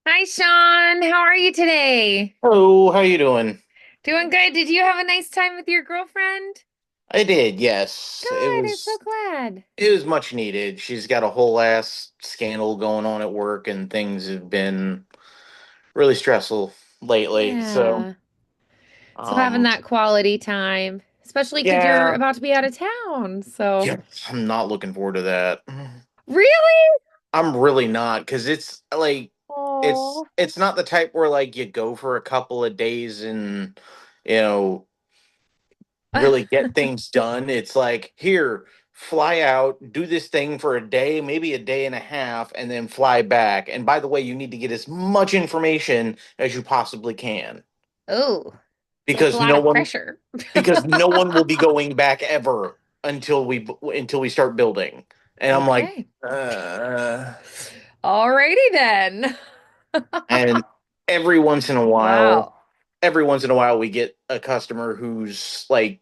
Hi, Sean. How are you today? Hello, how you doing? Doing good. Did you have a nice time with your girlfriend? I did, yes. It Good. I'm so was glad. it was much needed. She's got a whole ass scandal going on at work and things have been really stressful lately. So, Yeah. So having um that quality time, especially because you're yeah, about to be out of town. So yeah, I'm not looking forward to that. really? I'm really not because it's like it's Oh. it's not the type where like you go for a couple of days and you know really get things done. It's like, here, fly out, do this thing for a day, maybe a day and a half, and then fly back. And by the way, you need to get as much information as you possibly can Oh, so it's a because lot of pressure. no one will be going back ever until we start building. And I'm like, Okay. uh, Alrighty then. and every once in a while, Wow. every once in a while we get a customer who's like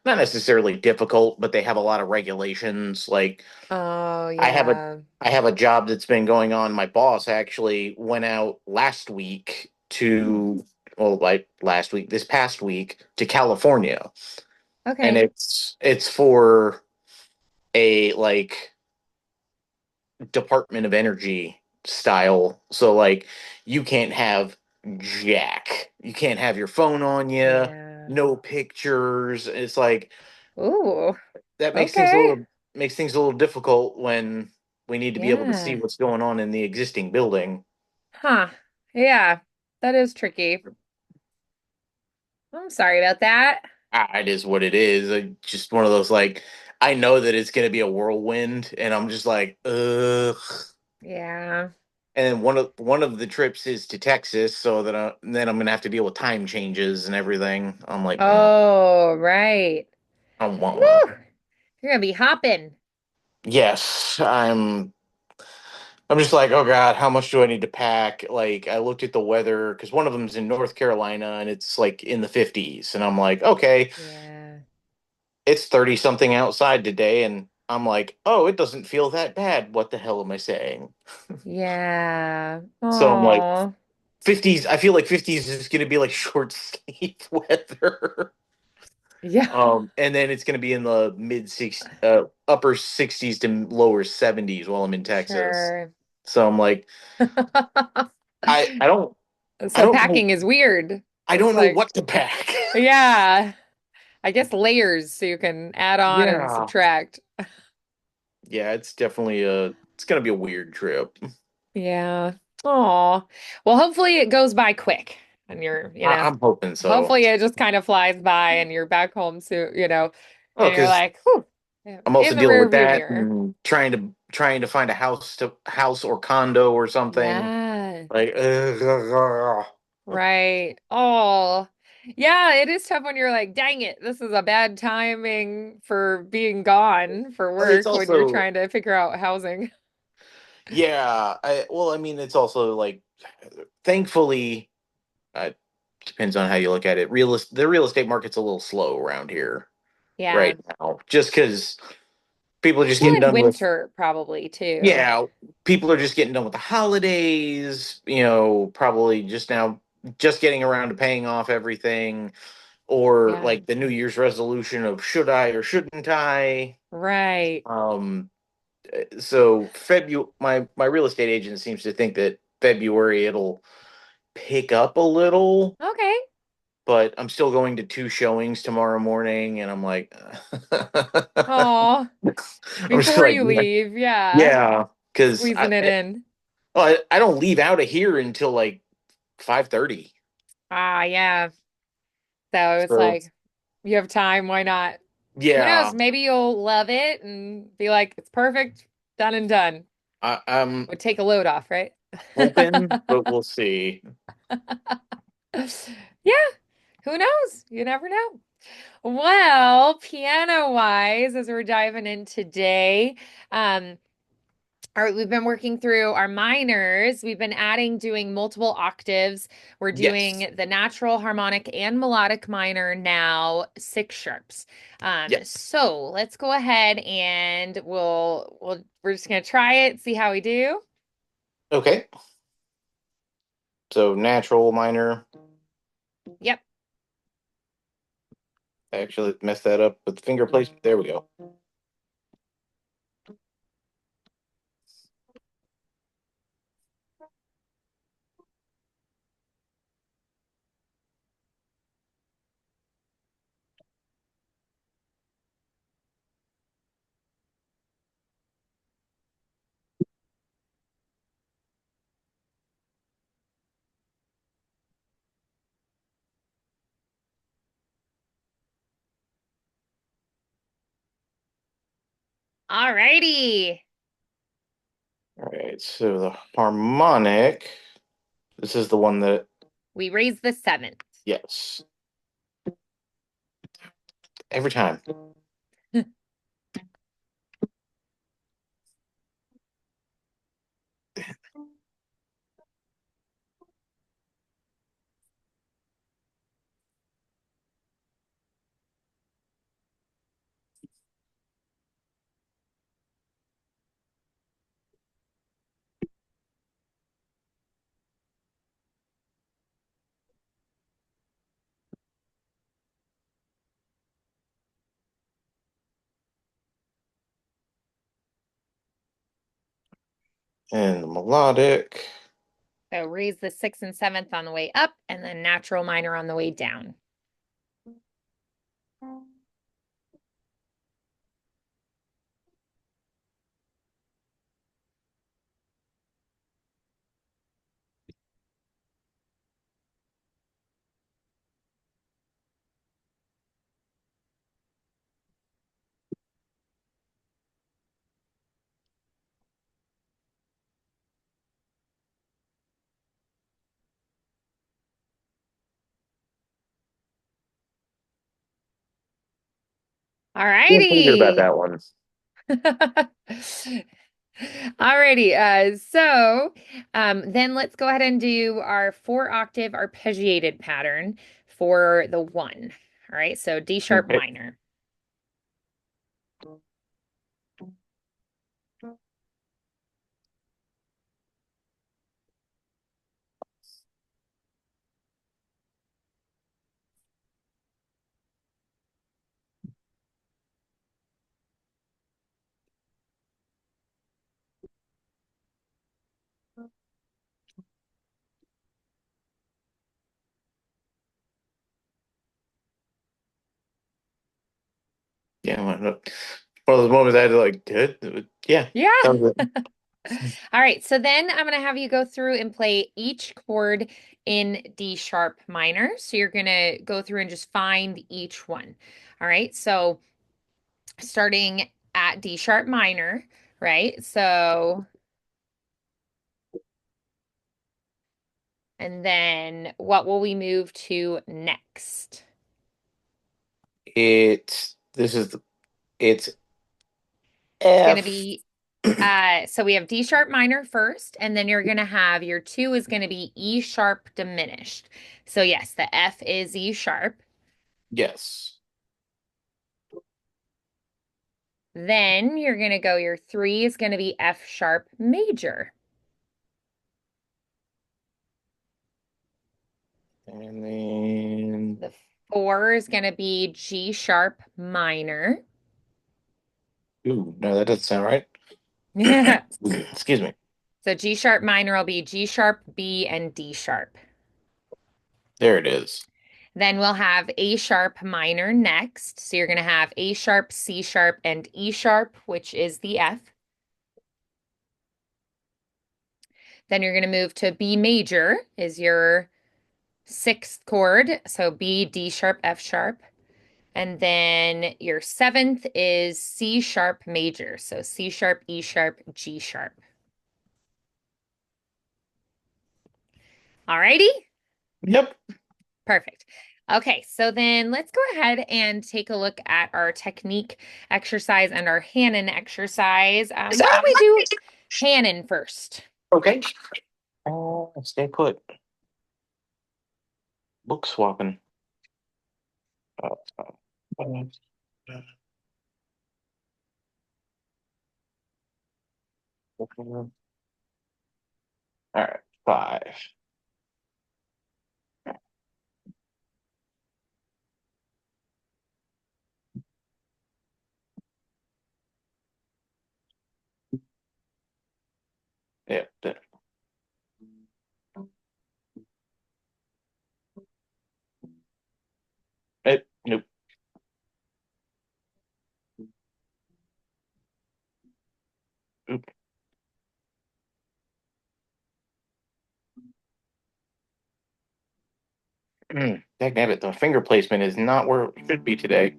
not necessarily difficult, but they have a lot of regulations. Like Oh, I have a yeah. I have a job that's been going on. My boss actually went out last week Hmm. to well, like last week, this past week to California, and Okay. it's for a like Department of Energy style. So like you can't have jack, you can't have your phone on you, Yeah. no pictures. It's like Ooh. that Okay. makes things a little difficult when we need to be able to see Yeah. what's going on in the existing building. Huh. Yeah, that is tricky. I'm sorry about that. It is what it is. Just one of those like I know that it's going to be a whirlwind, and I'm just like, ugh. Yeah. And then one of the trips is to Texas, so that then I'm going to have to deal with time changes and everything. I'm like, Oh, right. I don't want. Woo! You're gonna be hopping. Yes, I'm just like, oh God, how much do I need to pack? Like, I looked at the weather because one of them's in North Carolina and it's like in the 50s. And I'm like, okay, Yeah. it's 30 something outside today. And I'm like, oh, it doesn't feel that bad. What the hell am I saying? Yeah. So I'm like, Oh. 50s, I feel like 50s is going to be like short sleeve weather. Yeah. And then it's going to be in the mid six, upper 60s to lower 70s while I'm in Texas. Sure. So I'm like, I, I don't, I So don't know packing is weird. I It's don't know like, what to pack. yeah, I guess layers so you can add on and Yeah. subtract. Yeah, it's gonna be a weird trip. Yeah. Oh. Well, hopefully it goes by quick and I'm hoping so. hopefully it just kind of flies by and you're back home soon, Oh, and you're because like, whew, I'm in also the dealing rear with view that mirror. and trying to find a house or condo or something. Yeah. Like, Right. Oh. Yeah, it is tough when you're like, dang it, this is a bad timing for being gone for it's work when you're also trying to figure out housing. yeah. I mean, it's also like, thankfully, uh, depends on how you look at it. The real estate market's a little slow around here Yeah. right now, just because people are just Well, getting in done with. winter probably too. Yeah, people are just getting done with the holidays, probably just getting around to paying off everything, or Yeah. like the New Year's resolution of should I or shouldn't I? Right. Um, so my real estate agent seems to think that February it'll pick up a little, Okay. but I'm still going to two showings tomorrow morning, and I'm like, Oh, I'm just before like, you leave, yeah. yeah, because Squeezing it in. I don't leave out of here until like 5:30. Ah, yeah. So it's So like, you have time, why not? Who yeah, knows? Maybe you'll love it and be like, it's perfect, done and done. I'm Would take a load off, right? hoping, but we'll see. Yeah, who knows? You never know. Well, piano wise, as we're diving in today, um, we've been working through our minors. We've been doing multiple octaves. We're Yes, doing the natural, harmonic, and melodic minor now, six sharps. yes. So let's go ahead and we're just gonna try it, see how we do. Okay. So natural minor. Yep. I actually messed that up with finger placement. There we go. Alrighty. All right, so the harmonic. This is the one that, We raise the seventh. yes, every time. And the melodic. So raise the sixth and seventh on the way up, and then natural minor on the way down. I'm thinking about Alrighty. that one. Alrighty, then let's go ahead and do our 4-octave arpeggiated pattern for the one. All right, so D sharp Okay. minor. Yeah, one of those moments I had to like, did yeah. Yeah. Sounds good. All right, so then I'm going to have you go through and play each chord in D sharp minor. So you're going to go through and just find each one. All right, so starting at D sharp minor, right? So, and then what will we move to next? It's this is it's It's going to F. be so we have D sharp minor first, and then you're going to have your 2 is going to be E sharp diminished. So yes, the F is E sharp. Yes. Then you're going to go, your 3 is going to be F sharp major. And then The 4 is going to be G sharp minor. ooh, no, that doesn't sound right. Excuse me. So G sharp minor will be G sharp, B, and D sharp. There it is. Then we'll have A sharp minor next. So you're going to have A sharp, C sharp, and E sharp, which is the F. Then you're going to move to B major, is your 6th chord. So B, D sharp, F sharp. And then your 7th is C sharp major. So C sharp, E sharp, G sharp. Alrighty? Yep. Perfect. Okay, so then let's go ahead and take a look at our technique exercise and our Hanon exercise. Why don't we do Hanon first? Okay. Stay put. Book swapping. Uh, all right. 5. Yeah. Nope. Oop. Dagnabbit, the finger placement is not where it should be today.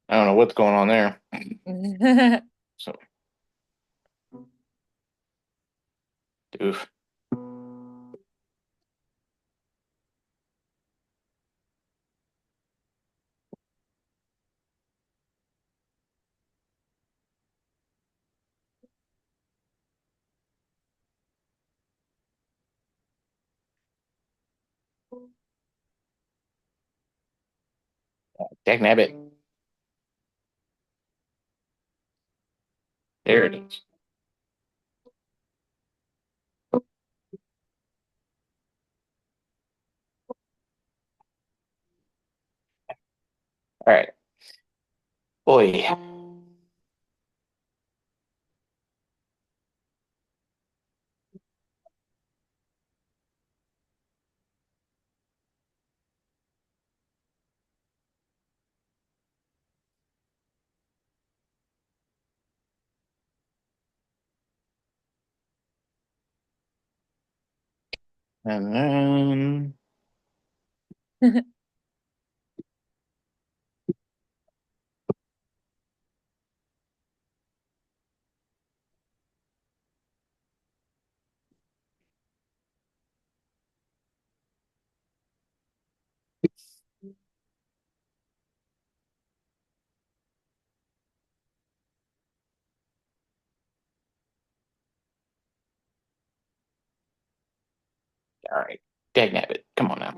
I don't know what's going on there. So, oof. Dagnabbit. There it is. All right. Boy. And then, all right. Dagnabbit. Come on now.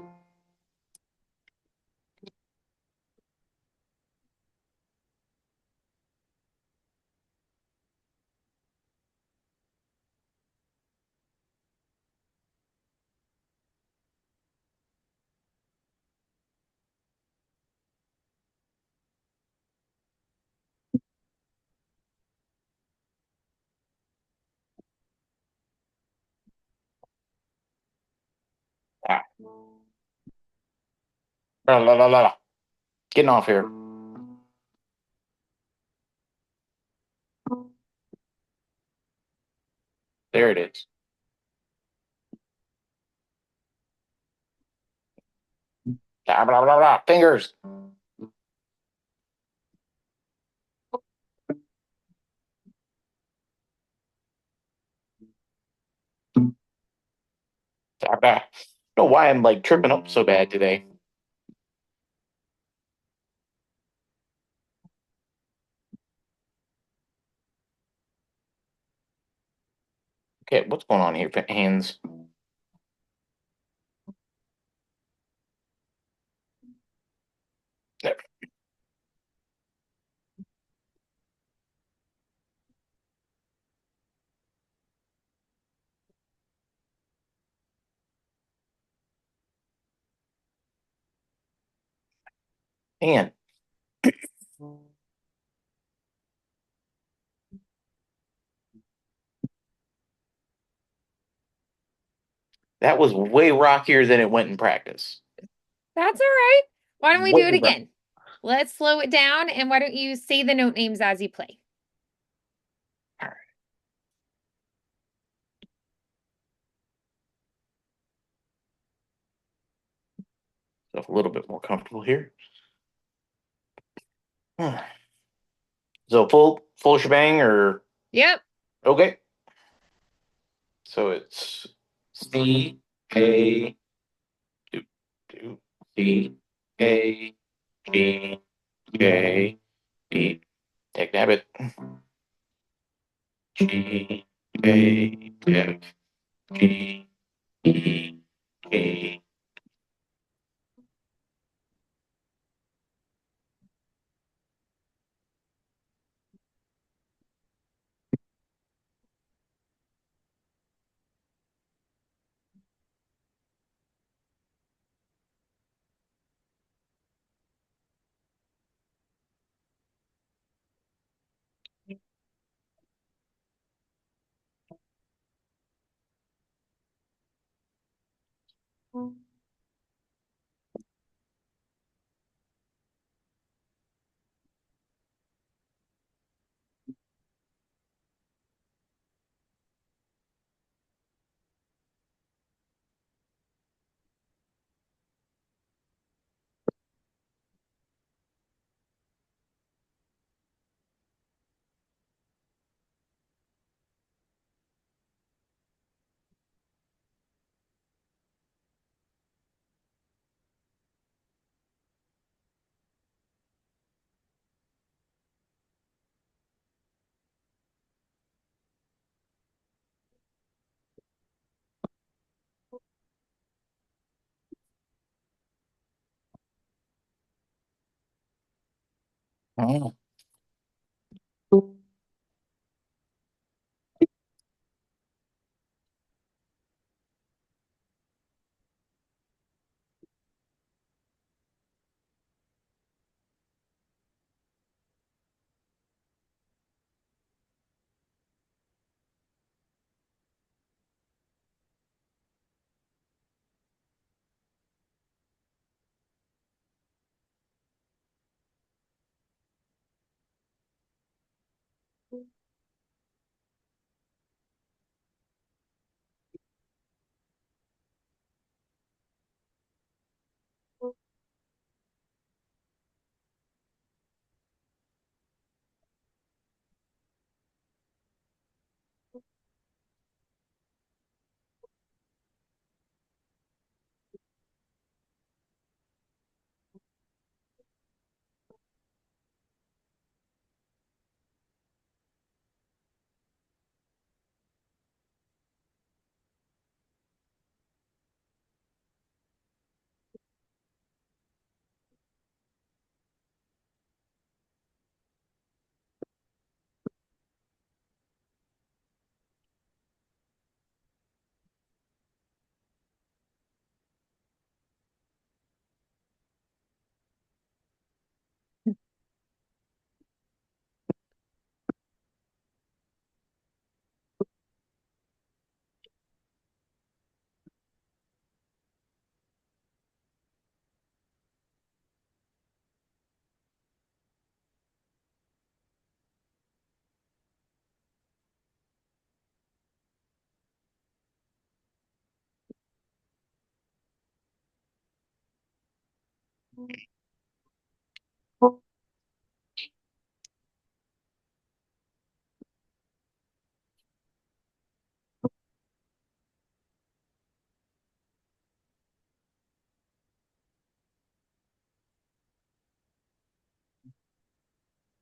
Ah. La, la, la, la, la. Getting off here. There it is. Blah, blah, blah, blah. Fingers. Blah, blah. I don't know why I'm like tripping up so bad today. Okay, what's going on here? Hands. There. Man, that was way rockier than it went in practice. That's all right. Why don't we do it Way rock. again? Let's slow it down, and why don't you say the note names as you play? All right. So a little bit more comfortable here. So full shebang or Yep. okay. So it's C A do C A G J B. Take Dabbit. G A F G E A. Oh.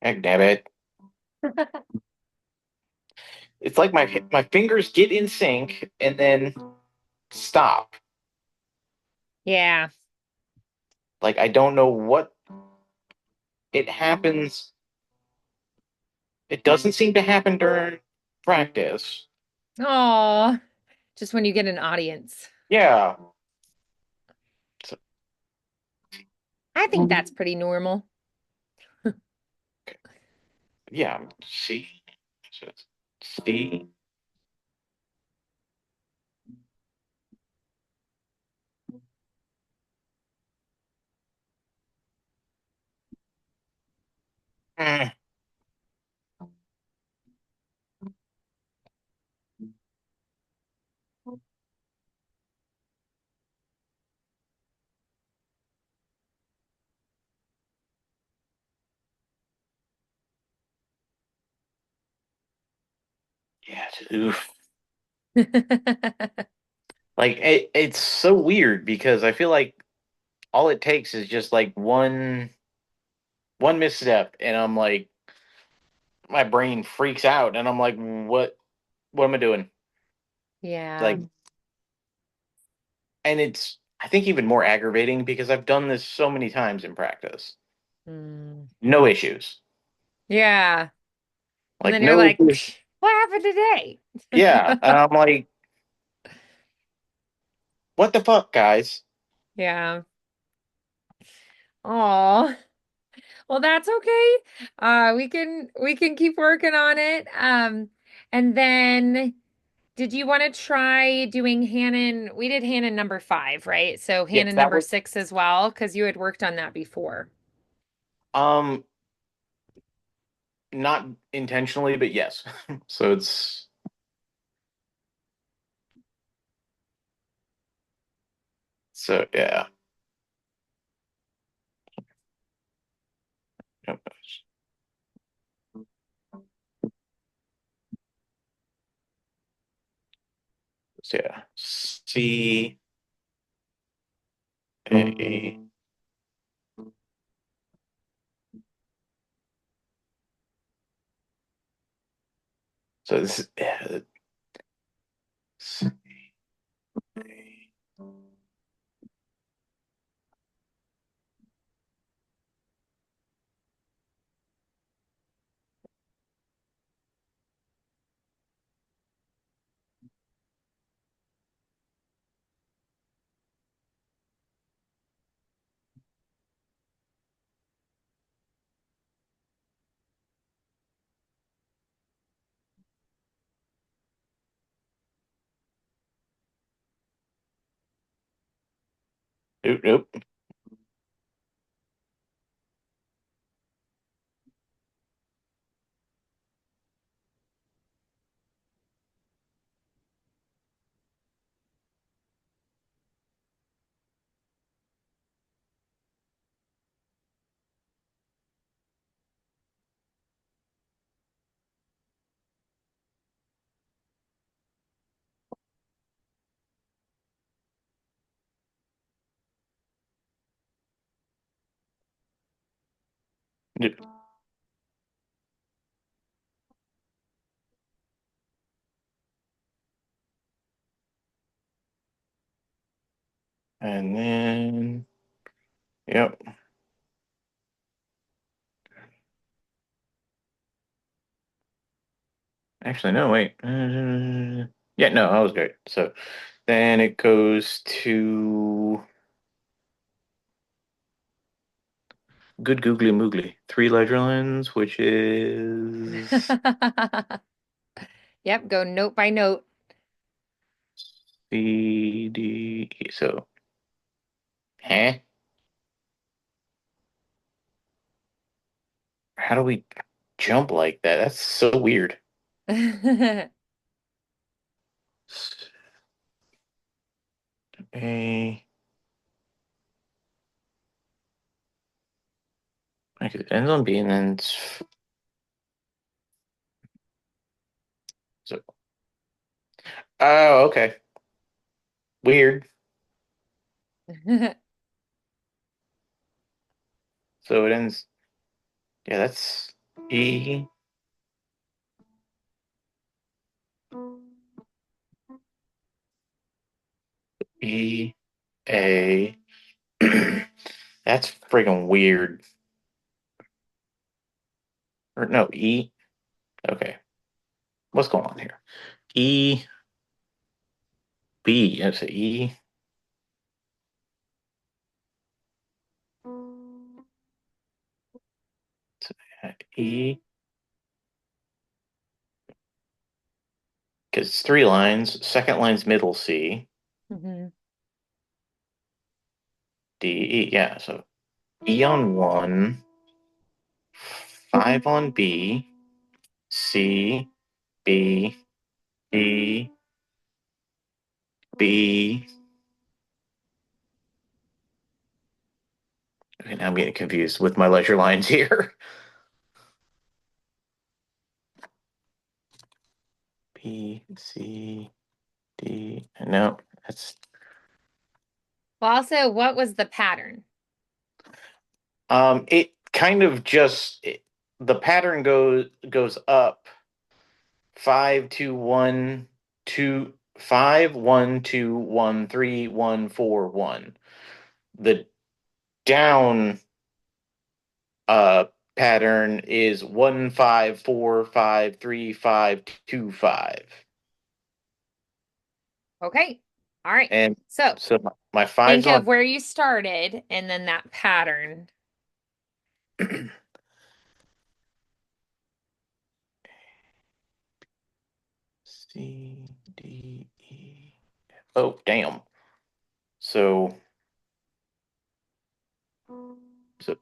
Heck, Dabbit. It's like my fingers get in sync and then stop. Yeah. Like I don't know what it happens. It doesn't seem to happen during practice. Oh, just when you get an audience. Yeah. So, I think that's pretty normal. yeah. C. C. Mm, yeah. Oof. Like it's so weird because I feel like all it takes is just like one misstep, and I'm like, my brain freaks out, and I'm like, what am I doing? Yeah. Like, and it's I think even more aggravating because I've done this so many times in practice. Mm. No issues. Yeah. And Like then you're no like, issues. "Psh, what happened today?" Yeah, and I'm like, what the fuck, guys? Yeah. Oh, well, that's okay. We can keep working on it. And then did you want to try doing Hannon? We did Hannon number 5, right? So Yes, Hannon that number was 6 as well, because you had worked on that before. um not intentionally, but yes. So yeah. Yep. So yeah. A. So this is yeah, C, A. Nope, nope. Nope. And then yep. Actually, no, wait. Yeah, no, I was great. So then it goes to good googly moogly. Three ledger lines, which is Yep, go note by note. C D E. So, huh? How do we jump like that? That's so weird. A. Like it ends on B, and then so. Oh, okay. Weird. So it ends. Yeah, that's E. E. A. That's freaking weird. Or no, E. Okay. What's going on here? E. B. That's a E. E. Because it's three lines. Second line's middle C. Mhm. D. E. Yeah. So E on one. Five on B. C. B. E. B. Okay, now I'm getting confused with my ledger lines here. B. C. D. No, that's Well, also, what was the pattern? It kind of the pattern goes up 5 2 1 2 5 1 2 1 3 1 4 1. The down uh pattern is 1 5 4 5 3 5 2 5. Okay. All right. And So so my five's think of on where you started and then that pattern. C D E. Oh, damn. So so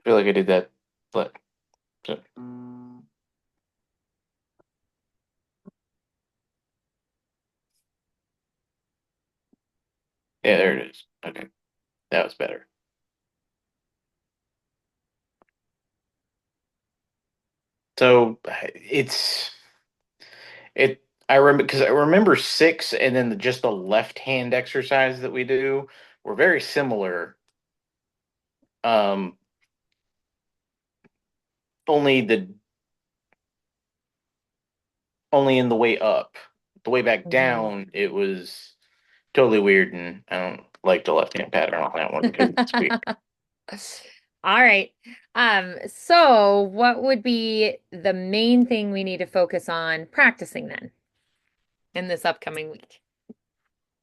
I feel like I did that, but so- yeah, there it is. Okay, that was better. So it. I remember because I remember six, and then just the left hand exercise that we do were very similar. Um, only the only in the way up, the way back Hmm. down, it was totally weird, and I don't like the left hand pattern on that one because it's weird. All right. So what would be the main thing we need to focus on practicing then in this upcoming week?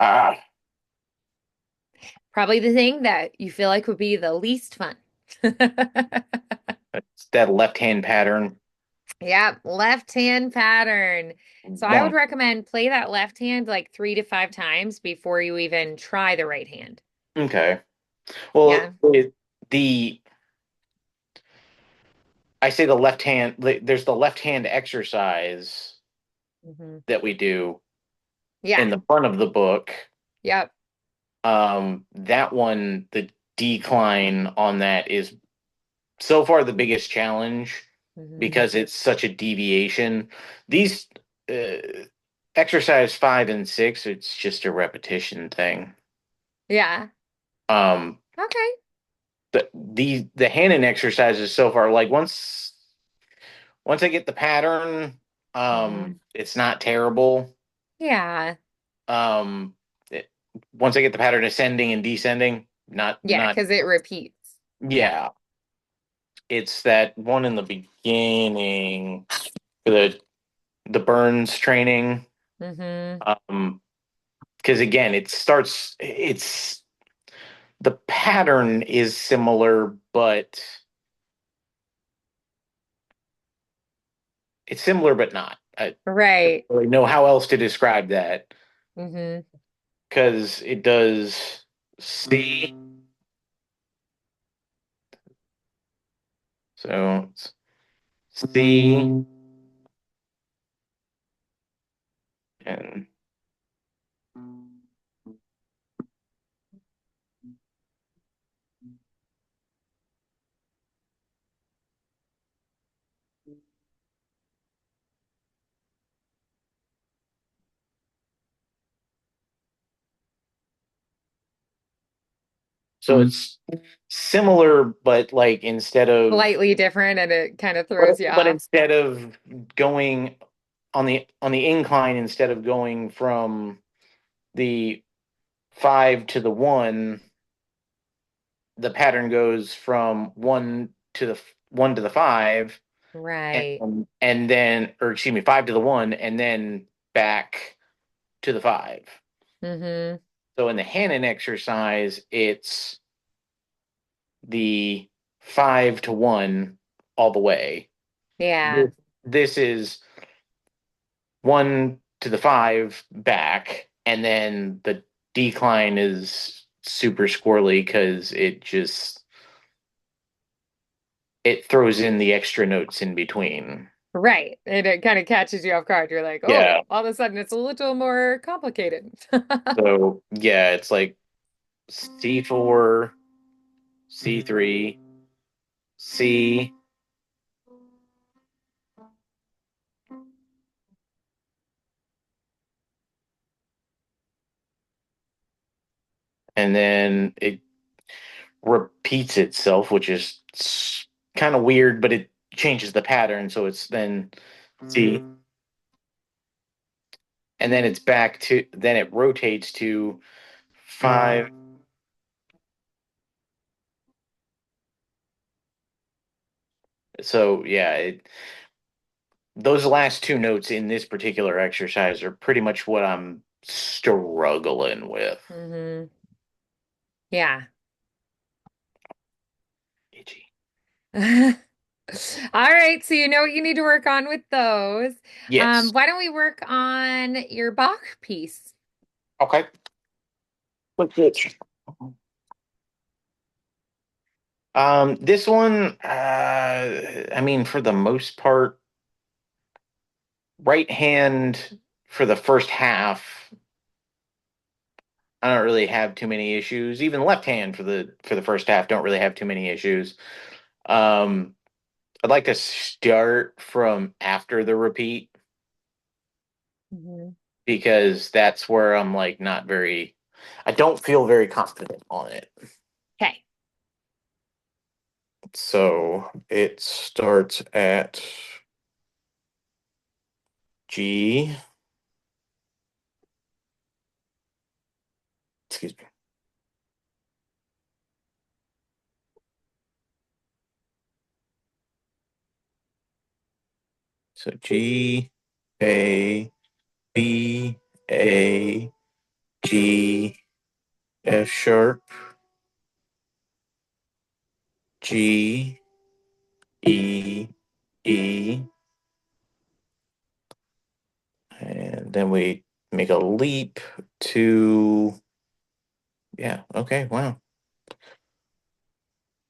Ah, Probably the thing that you feel like would be the least fun. it's that left hand pattern. Yep, left hand pattern. So I would One. recommend play that left hand like 3 to 5 times before you even try the right hand. Okay. Well, Yeah. the I say the left hand. There's the left hand exercise Hmm. that we do Yeah. in the front of the book. Yep. That one, the decline on that is so far the biggest challenge Hmm. because it's such a deviation. These uh, exercise 5 and 6, it's just a repetition thing. Yeah. Um, Okay. the Hannon exercises so far, like once I get the pattern, Hmm. it's not terrible. Yeah. Um, it, Once I get the pattern ascending and descending, Yeah, not because it repeats. Yeah. yeah. It's that one in the beginning, the the Burns training. Hmm. Um, because again, it's the pattern is similar, but it's similar but not. I Right. don't really know how else to describe that Hmm. because it does C. So it's C and So it's similar, but like Slightly different and it kind of throws you but off. instead of going on the incline, instead of going from the 5 to the 1, the pattern goes from 1 to the 5, Right. and then, or excuse me, 5 to the 1, and then back to the 5. Mm-hmm. So in the Hannon exercise, it's the 5 to 1 all the way. Yeah. This is 1 to the 5 back, and then the decline is super squirrely because it throws in the extra notes in between. Right. And it kind of catches you off guard. You're like, Yeah. oh, all of a sudden it's a little more complicated. So yeah, it's like C4, C3, C, and then it repeats itself, which is kind of weird, but it changes the pattern. So it's then C, and then then it rotates to 5. So yeah, those last two notes in this particular exercise are pretty much what I'm struggling with. Hmm. Yeah. Itchy. All right, so you know what you need to work on with those. Yes. Why don't we work on your Bach piece? Okay. What's it? This one, I mean, for the most part, right hand for the first half, I don't really have too many issues. Even left hand for the first half, don't really have too many issues. Um, I'd like to start from after the repeat Hmm. because that's where I'm like not very, I don't feel very confident on it. Okay. So it starts at G, excuse me. So G, A, B, A, G, F sharp, G, E, E, and then we make a leap to, yeah, okay, wow,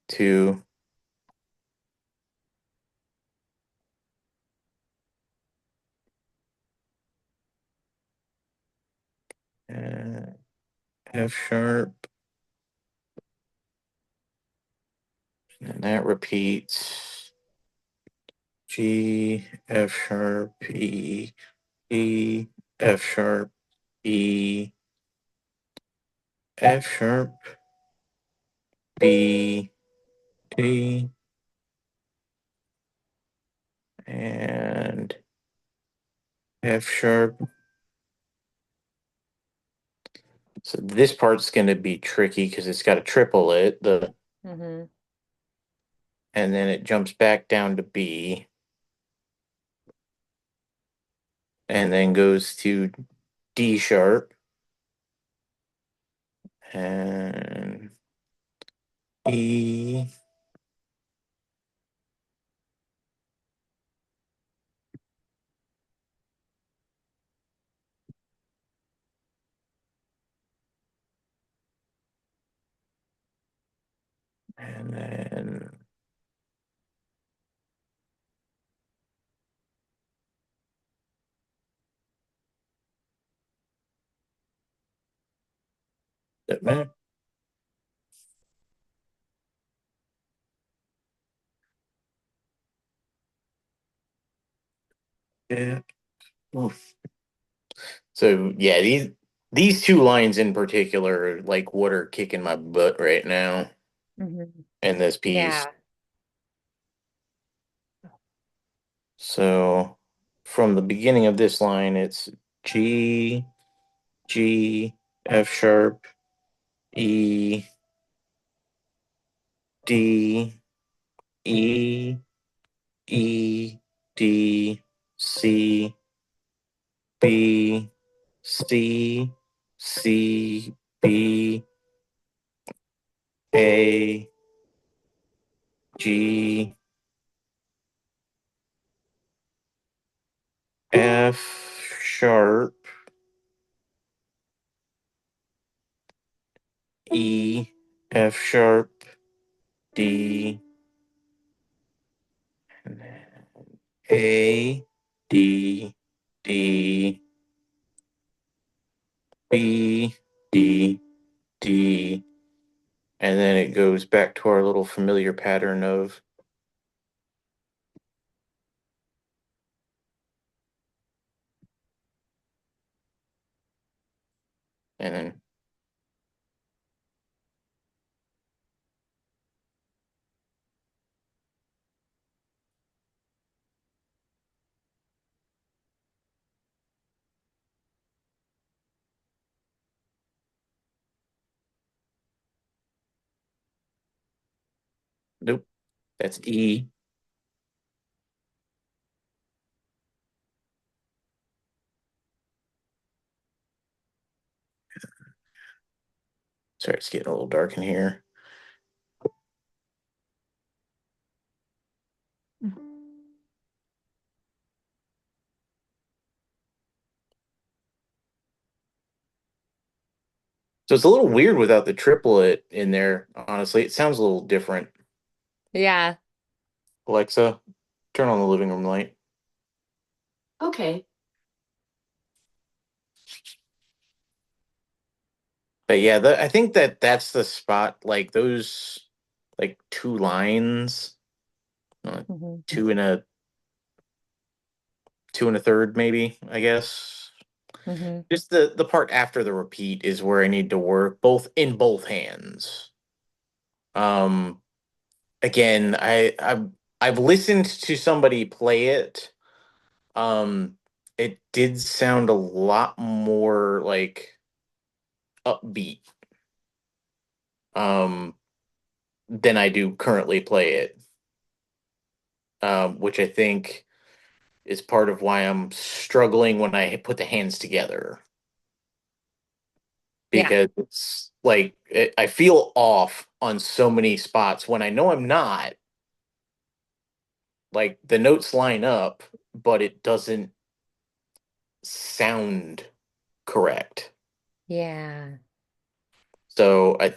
to uh, F sharp, and that repeats G, F sharp, E, E, F sharp, E, F sharp, B, A, and F sharp. So this part's going to be tricky because it's got to triple it, Hmm. and then it jumps back down to B, and then goes to D sharp and E, and then yeah. So yeah, these two lines in particular, are like what are kicking my butt right now Mhm. in this piece. Yeah. So from the beginning of this line, it's G, G, F sharp, E, D, E, E, D, C, B, C, C, B, A, G, F sharp, E, F sharp, D, and then A, D, D, B, D, D, and then it goes back to our little familiar pattern of, and then, nope, that's E. Sorry, it's getting a little dark in here. So it's a little weird without the triplet in there, honestly. It sounds a little different. Yeah. Alexa, turn on the living room light. Okay. But yeah, I think that's the spot. Like those, like two lines, uh, Mhm. two and a two and a third, maybe. I guess Mhm. just the part after the repeat is where I need to work both in both hands. Um, again, I've listened to somebody play it. It did sound a lot more like upbeat. Um, than I do currently play it. Which I think is part of why I'm struggling when I put the hands together Yeah. because it's like I feel off on so many spots when I know I'm not. Like the notes line up, but it doesn't sound correct. Yeah. So I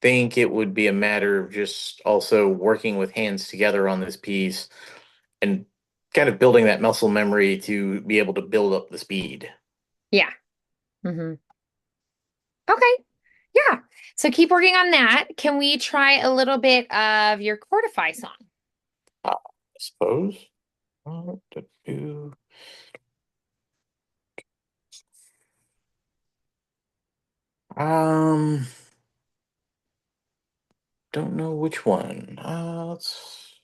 think it would be a matter of just also working with hands together on this piece and kind of building that muscle memory to be able to build up the speed. Yeah. Mhm. Okay. Yeah. So keep working on that. Can we try a little bit of your Chordify song? I suppose. What to do? Um, don't know which one. Let's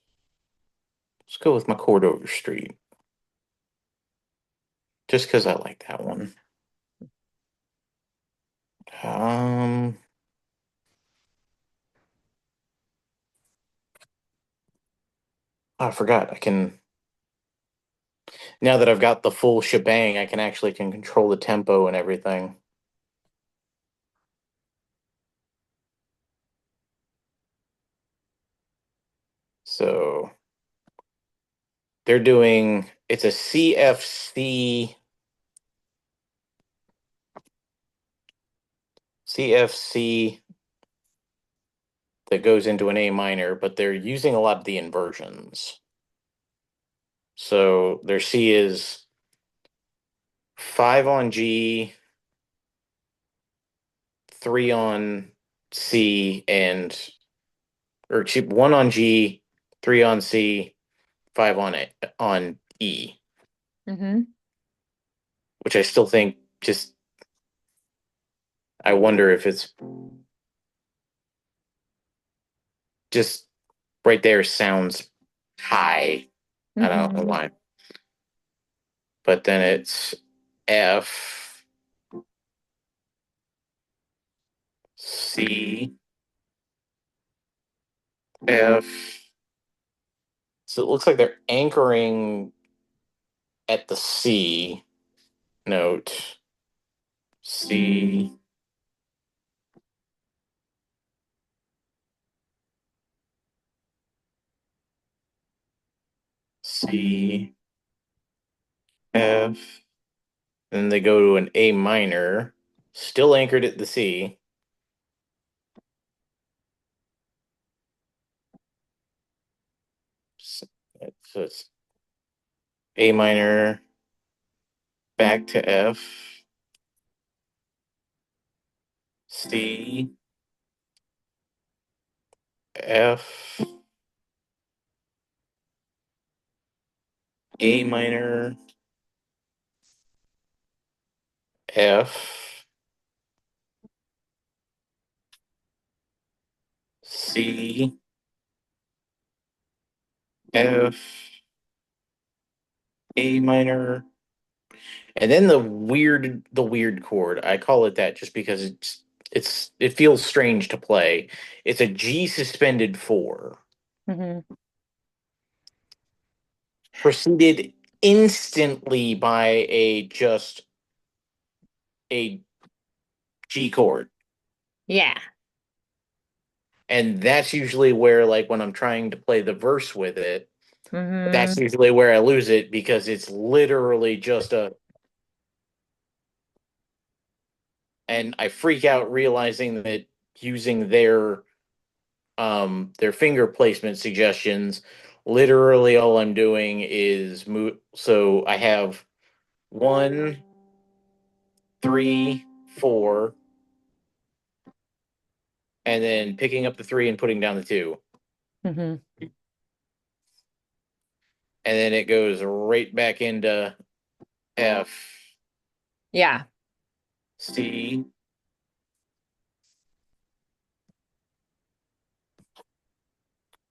go with my chord over street, just because I like that one. Um, I forgot. I can now that I've got the full shebang. I can actually can control the tempo and everything. So they're doing it's a CFC that goes into an A minor, but they're using a lot of the inversions. So their C is 5 on G, 3 on C, and or 1 on G, 3 on C, 5 on E, Mm-hmm. which I still think just I wonder if it's just right there sounds high. I don't know Mhm. why. But then it's F, C, F. So it looks like they're anchoring at the C note. C, C, F. Then they go to an A minor, still anchored at the C. So it's A minor, back to F, C, F, A minor, F, C, F, A minor, and then the weird chord. I call it that just because it feels strange to play. It's a G suspended 4, Mhm. preceded instantly by a G chord. Yeah. And that's usually where, like, when I'm trying to play the verse with it, that's Mhm. usually where I lose it because it's literally just a, and I freak out realizing that using their finger placement suggestions, literally all I'm doing is move. So I have 1, 3, 4, and then picking up the 3 and putting down the 2, Mhm. and then it goes right back into F, Yeah. C,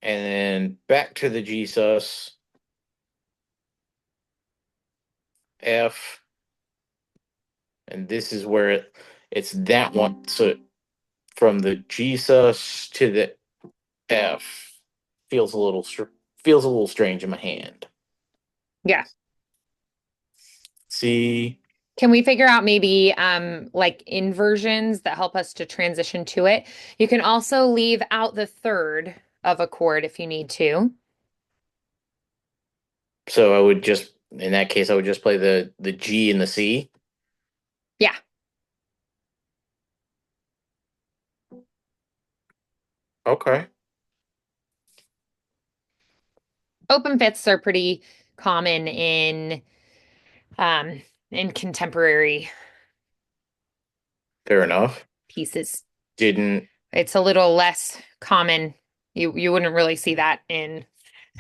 and then back to the G sus, F, and this is where it's that one. So from the G sus to the F feels feels a little strange in my hand. Yeah. C, Can we figure out maybe like inversions that help us to transition to it? You can also leave out the third of a chord if you need to. so I would just, in that case I would just play the G and the C. Yeah. Okay. Open fifths are pretty common um in contemporary Fair enough. pieces. Didn't. It's a little less common. You wouldn't really see that in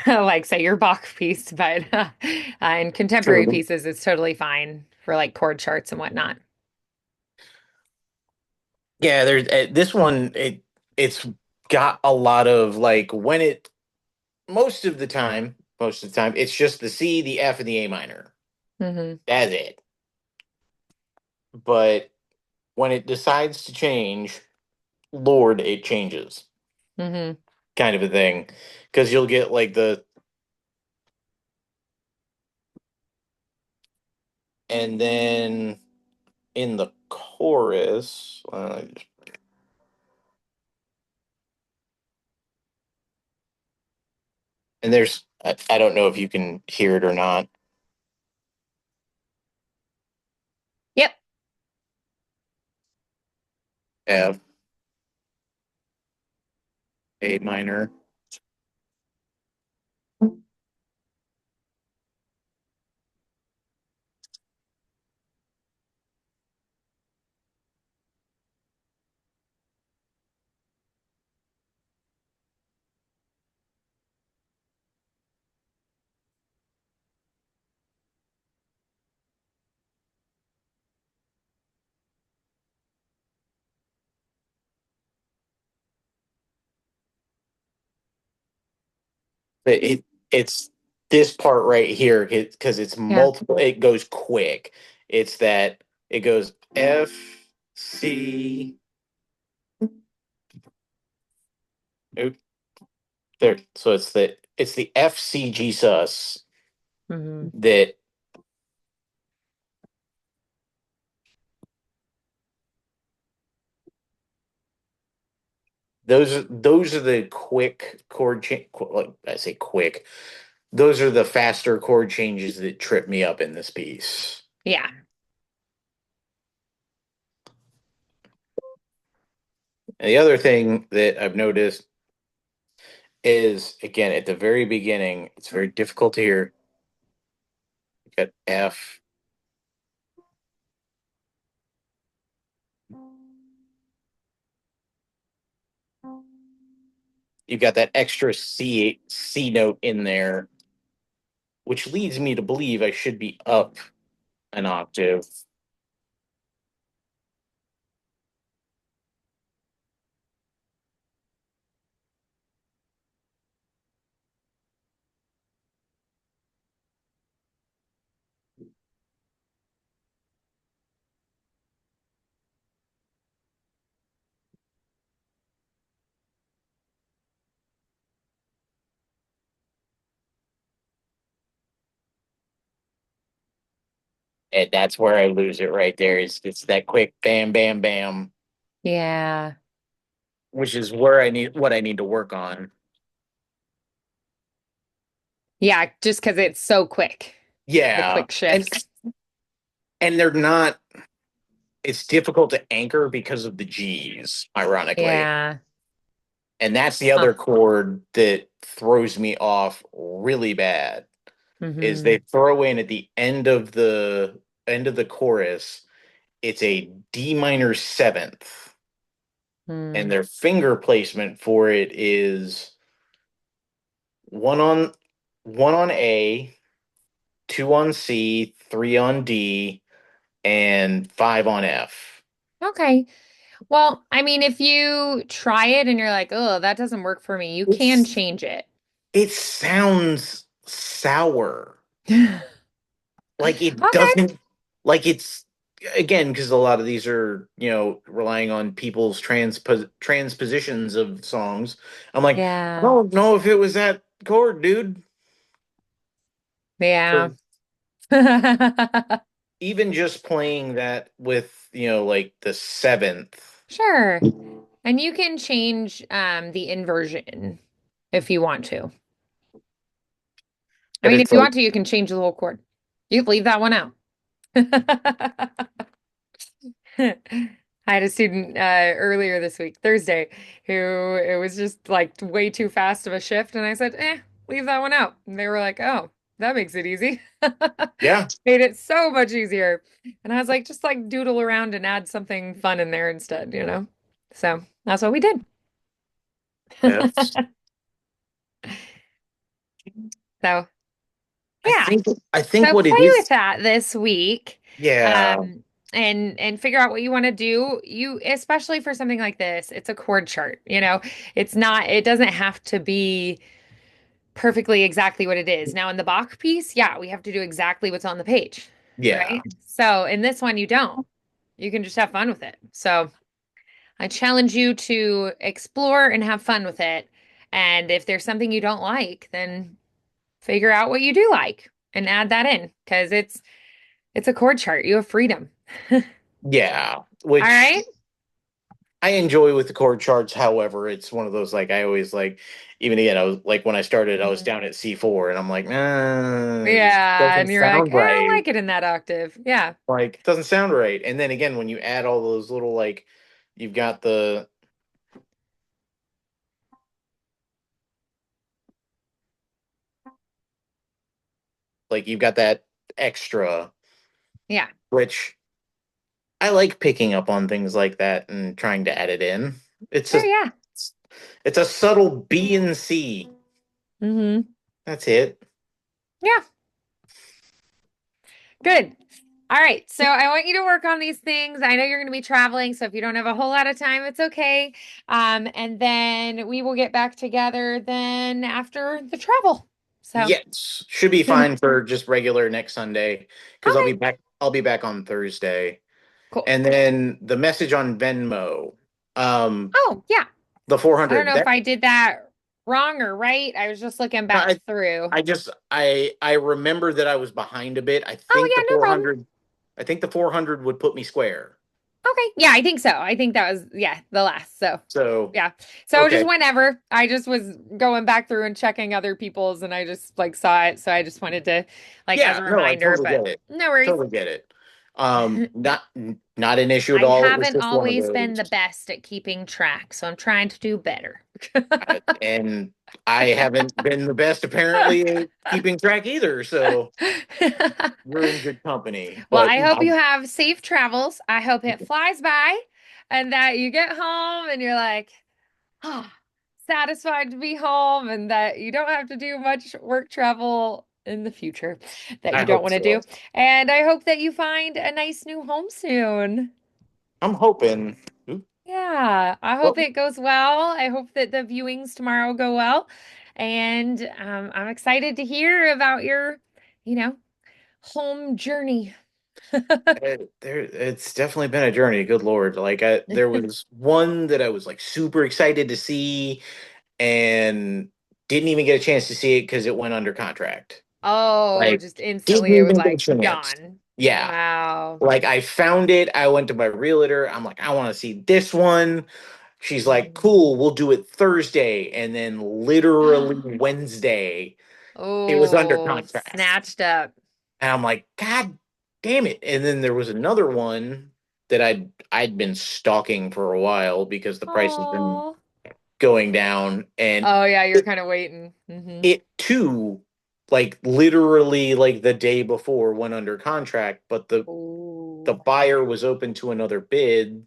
like say your Bach piece, but in contemporary True. pieces, it's totally fine for like chord charts and whatnot. Yeah, there's this one. It's got a lot of, like, when it most of the time it's just the C, the F, and the A minor. Hmm. That's it. But when it decides to change, Lord, it changes, Hmm. kind of a thing. Because you'll get like and then in the chorus, and I don't know if you can hear it or not. Yep. F, A minor, But it's this part right here because it's Yeah. multiple. It goes quick. It's that it goes F C. Oop, there. So it's the F C G sus Hmm. that those are the quick chord change. Like I say, quick. Those are the faster chord changes that trip me up in this piece. Yeah. And the other thing that I've noticed is again at the very beginning, it's very difficult to hear. You got F. You've got that extra C note in there, which leads me to believe I should be up an octave. And that's where I lose it right there. It's that quick bam, bam, bam, Yeah. which is where I need to work on. Yeah, just because it's so quick. The Yeah. quick And shifts. and they're not it's difficult to anchor because of the G's, ironically. Yeah. And that's the Huh. other chord that throws me off really bad is Hmm. they throw in at the end of the chorus, it's a D minor seventh, and Mm. their finger placement for it is one on one on A, two on C, three on D, and five on F. Okay. Well, I mean, if you try it and you're like, oh, that doesn't work for me, you can It's change it. it sounds sour. Like it Okay. doesn't like it's again because a lot of these are relying on people's transpositions of songs. I'm like, I Yeah. don't know if it was that chord, dude. Yeah. So even just playing that with like the seventh. Sure. And you can change the inversion if you want to. I But mean, if it's you like, want to, you can change the whole chord. You can leave that one out. I had a student earlier this week, Thursday, who it was just like way too fast of a shift, and I said, leave that one out. And they were like, oh, that makes it easy. yeah, Made it so much easier. And I was like, just like doodle around and add something fun in there instead, you know? So that's what we did. that's So I yeah. think I think So what play it with is. that this week. Yeah, Um, and figure out what you want to do. You, especially for something like this, it's a chord chart, you know. It doesn't have to be perfectly exactly what it is. Now in the Bach piece, yeah, we have to do exactly what's on the page, yeah, right? So in this one you don't. You can just have fun with it. So I challenge you to explore and have fun with it. And if there's something you don't like, then figure out what you do like and add that in because it's a chord chart. You have freedom. yeah. All Which right. I enjoy with the chord charts. However, it's one of those like I always like. Even again, I was like when I started, I was Mhm. down at C4, and I'm like, nah, it just Yeah, doesn't and you're like, sound I don't right. like it in that octave. Yeah, Like, it doesn't sound right. And then again, when you add all those little like, you've got you've got that extra, yeah, which I like picking up on things like that and trying to add it in. It's sure, a yeah. it's a subtle B and C. Hmm. That's it. Yeah, good. All right, so I want you to work on these things. I know you're going to be traveling, so if you don't have a whole lot of time, it's okay. And then we will get back together then after the travel. So, Yes, should be okay, fine for just regular next Sunday because I'll be back on Thursday. cool. And then the message on Venmo, um, Oh, yeah. the I don't 400. know if That I did that wrong or right. I was just looking back I through. I just I remember that I was behind a bit. Oh, yeah, no problem. I think the 400 would put me square. Okay. Yeah, I think so. I think that was, yeah, the last. So, So, yeah. So just okay. whenever I just was going back through and checking other people's and I just like saw it. So I just wanted to like as Yeah, a no, I reminder, totally but get it. no worries. Totally get it. Not an issue at I all. It was haven't just one of always been those. the best at keeping track, so I'm trying to do better. And I haven't been the best apparently at keeping track either, so you're in good company. Well, But I hope you have safe travels. I hope it flies by and that you get home and you're like, oh, satisfied to be home and that you don't have to do much work travel in the future that I you don't hope want to so. do. And I hope that you find a nice new home soon. I'm hoping. Oop, Yeah, I hope well, it goes well. I hope that the viewings tomorrow go well. And I'm excited to hear about your, you know, home journey. it's definitely been a journey. Good Lord. There was one that I was like super excited to see and didn't even get a chance to see it because it went under contract. Oh, Like, just didn't instantly it was even get a like chance. gone. Yeah. Wow. Like I found it. I went to my realtor. I'm like, I want to see this one. She's like, cool, we'll do it Thursday. And then literally Wednesday, it was under Oh, contract. snatched up. And I'm like, God damn it. And then there was another one that I'd been stalking for a while because the price has been Oh. going down. And Oh yeah, you're it, kind of waiting. Hmm. it too, like literally like the day before went under contract, but the Oh. buyer was open to another bid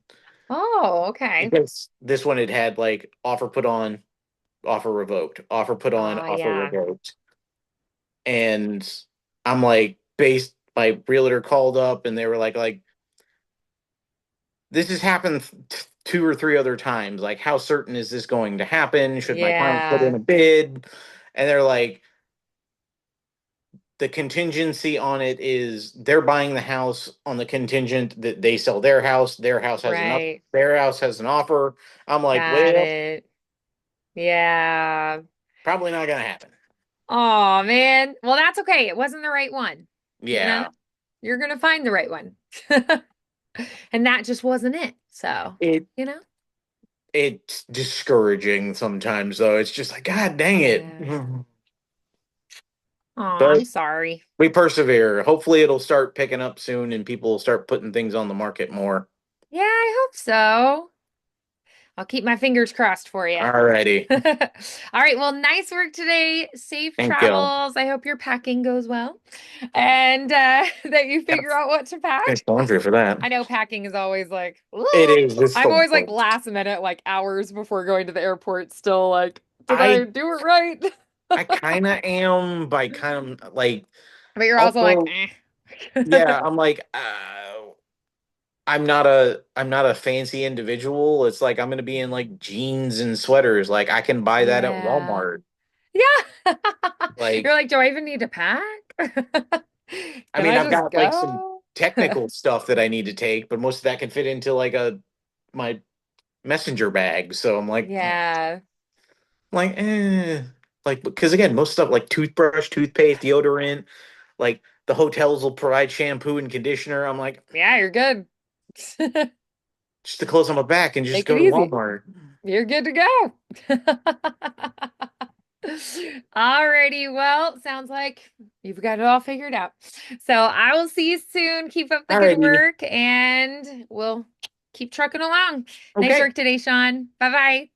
Oh, okay. because this one had had like offer put on, offer revoked, offer put on, Ah, offer yeah. revoked. And I'm like, based my realtor called up and they were like this has happened two or three other times. Like, how certain is this going to happen? Should my client put in Yeah. a bid? And they're like, the contingency on it is they're buying the house on the contingent that they sell their house. Right. Their house has an offer. I'm like, Got well, it. Yeah. probably not gonna happen. Oh, man. Well, that's okay. It wasn't the right one. You know, Yeah. you're gonna find the right one. And that just wasn't it. So, It you know? it's discouraging sometimes though. It's just like, God dang it. Yeah. Oh, I'm But sorry. we persevere. Hopefully it'll start picking up soon and people will start putting things on the market more. Yeah, I hope so. I'll keep my fingers crossed for you. Alrighty. All right. Well, nice work today. Safe Thank you. travels. I hope your packing goes well and that you Gotta figure out what to finish pack. laundry for that. I know packing is always like, It is. It's I'm the always like worst. last minute, like hours before going to the airport, still like, did I I do it right? I kind of am by kind of like But you're also like, also eh. yeah, I'm like I'm not a fancy individual. It's like I'm gonna be in like jeans and sweaters. Like I can buy that at Yeah. Walmart. Yeah. Like You're like, do I even need to pack? I Can mean I I've just got like some go? technical stuff that I need to take, but most of that can fit into like a my messenger bag. So I'm Yeah. like like because again most stuff like toothbrush, toothpaste, deodorant, like the hotels will provide shampoo and conditioner. I'm like Yeah, you're good. just the clothes on my back and just Take it go to easy. Walmart. You're good to go. Alrighty, well, sounds like you've got it all figured out. So I will see you soon. Keep up the good Alrighty. work and we'll keep trucking along. Nice Okay. work today, Sean. Bye bye.